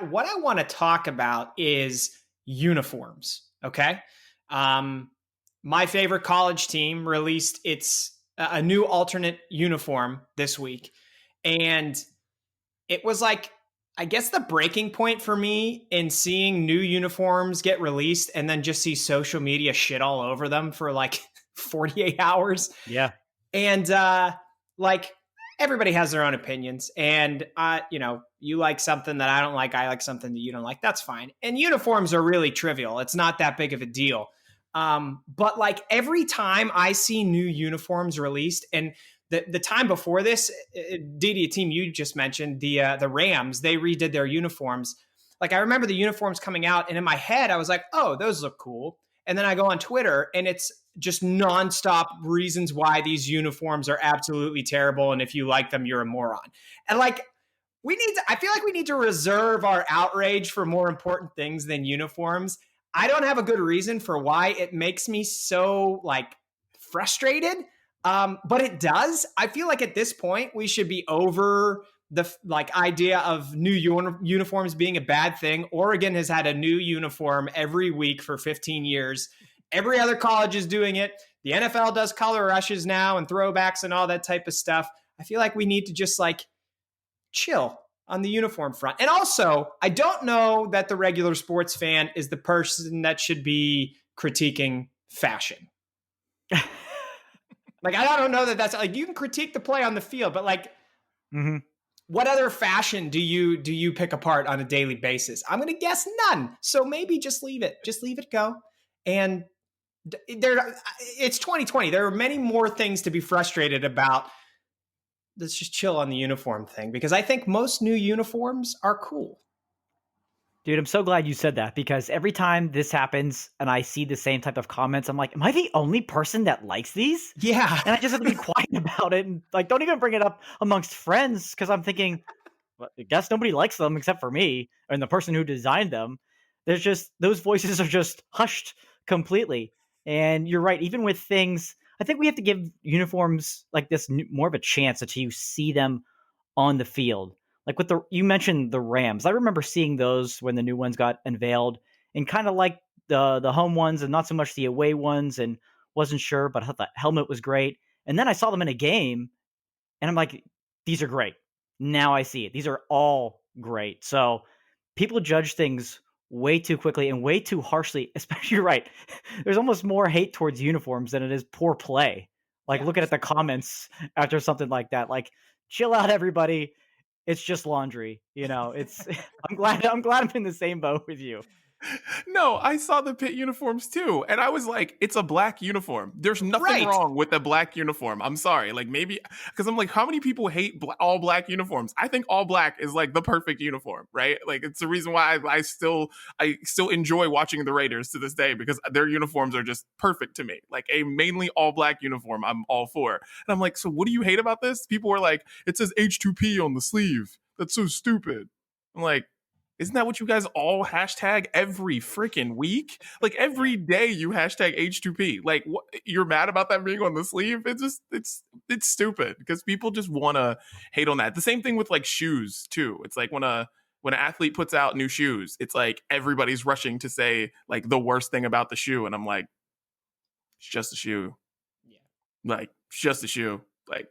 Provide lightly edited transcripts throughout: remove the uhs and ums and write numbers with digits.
what I want to talk about is uniforms. Okay. My favorite college team released a new alternate uniform this week. And it was like, I guess the breaking point for me in seeing new uniforms get released and then just see social media shit all over them for like 48 hours. Yeah. And like everybody has their own opinions. And you like something that I don't like, I like something that you don't like. That's fine. And uniforms are really trivial. It's not that big of a deal. But like every time I see new uniforms released, and the time before this, Didi, a team you just mentioned, the Rams, they redid their uniforms. Like I remember the uniforms coming out, and in my head I was like, "Oh, those look cool." And then I go on Twitter, and it's just nonstop reasons why these uniforms are absolutely terrible, and if you like them, you're a moron. And like I feel like we need to reserve our outrage for more important things than uniforms. I don't have a good reason for why it makes me so like frustrated. But it does. I feel like at this point we should be over the like idea of new uniforms being a bad thing. Oregon has had a new uniform every week for 15 years. Every other college is doing it. The NFL does color rushes now and throwbacks and all that type of stuff. I feel like we need to just like chill on the uniform front. And also, I don't know that the regular sports fan is the person that should be critiquing fashion. Like, I don't know that that's like, you can critique the play on the field, but like, what other fashion do you pick apart on a daily basis? I'm going to guess none. So maybe just leave it go. And it's 2020. There are many more things to be frustrated about. Let's just chill on the uniform thing, because I think most new uniforms are cool. Dude, I'm so glad you said that, because every time this happens and I see the same type of comments, I'm like, am I the only person that likes these? Yeah. And I just have to be quiet about it and like, don't even bring it up amongst friends, because I'm thinking, well, I guess nobody likes them except for me and the person who designed them. There's just, those voices are just hushed completely. And you're right, even with things, I think we have to give uniforms like this more of a chance until you see them on the field. Like you mentioned the Rams. I remember seeing those when the new ones got unveiled, and kind of like the home ones and not so much the away ones, and wasn't sure, but I thought the helmet was great. And then I saw them in a game and I'm like, these are great. Now I see it. These are all great. So people judge things way too quickly and way too harshly, especially, you're right. There's almost more hate towards uniforms than it is poor play. Like looking at the comments after something like that, like chill out, everybody. It's just laundry, it's, I'm glad I'm in the same boat with you. No, I saw the Pitt uniforms too, and I was like, it's a black uniform. There's nothing wrong with a black uniform. I'm sorry. Like maybe, because I'm like, how many people hate all black uniforms? I think all black is like the perfect uniform, right? Like it's the reason why I still enjoy watching the Raiders to this day, because their uniforms are just perfect to me. Like a mainly all black uniform, I'm all for. And I'm like, so what do you hate about this? People were like, it says H2P on the sleeve. That's so stupid. I'm like, isn't that what you guys all hashtag every freaking week? Like every day you hashtag H2P. Like what, you're mad about that being on the sleeve? It's stupid, because people just want to hate on that. The same thing with like shoes too. It's like when an athlete puts out new shoes, it's like everybody's rushing to say like the worst thing about the shoe, and I'm like, it's just a shoe. Yeah. Like it's just a shoe. Like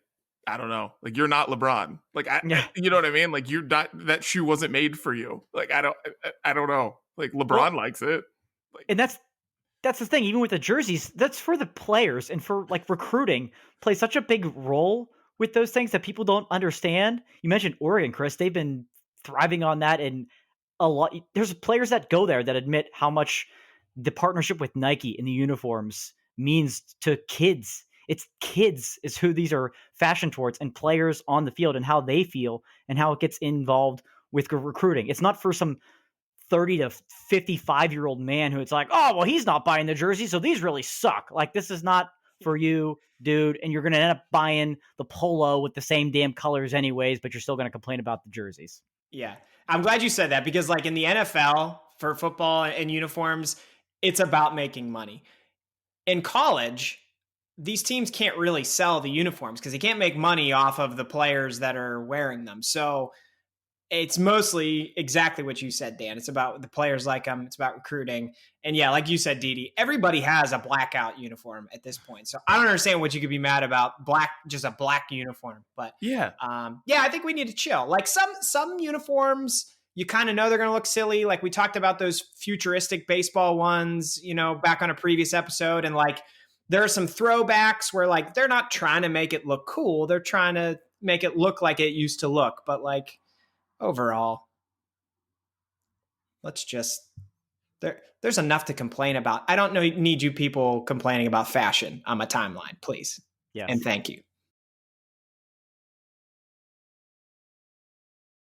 I don't know. Like you're not LeBron. Like you know what I mean? Like you're not, that shoe wasn't made for you. Like I don't know. Like LeBron likes it. Like, and that's the thing. Even with the jerseys, that's for the players, and for like recruiting plays such a big role with those things that people don't understand. You mentioned Oregon, Chris. They've been thriving on that, and a lot. There's players that go there that admit how much the partnership with Nike in the uniforms means to kids. It's kids is who these are fashioned towards, and players on the field and how they feel and how it gets involved with recruiting. It's not for some 30 to 55-year-old man who it's like, oh, well, he's not buying the jersey, so these really suck. Like, this is not for you, dude, and you're going to end up buying the polo with the same damn colors anyways, but you're still going to complain about the jerseys. Yeah. I'm glad you said that, because like in the NFL for football and uniforms, it's about making money. In college, these teams can't really sell the uniforms because they can't make money off of the players that are wearing them. So it's mostly exactly what you said, Dan. It's about the players like them. It's about recruiting. And yeah, like you said, Didi, everybody has a blackout uniform at this point. So I don't understand what you could be mad about just a black uniform. But Yeah. yeah, I think we need to chill. Like some uniforms, you kind of know they're going to look silly. Like we talked about those futuristic baseball ones, back on a previous episode. And like there are some throwbacks where like they're not trying to make it look cool. They're trying to make it look like it used to look. But like, overall, there's enough to complain about. I don't need you people complaining about fashion on my timeline, please. Yes. And thank you.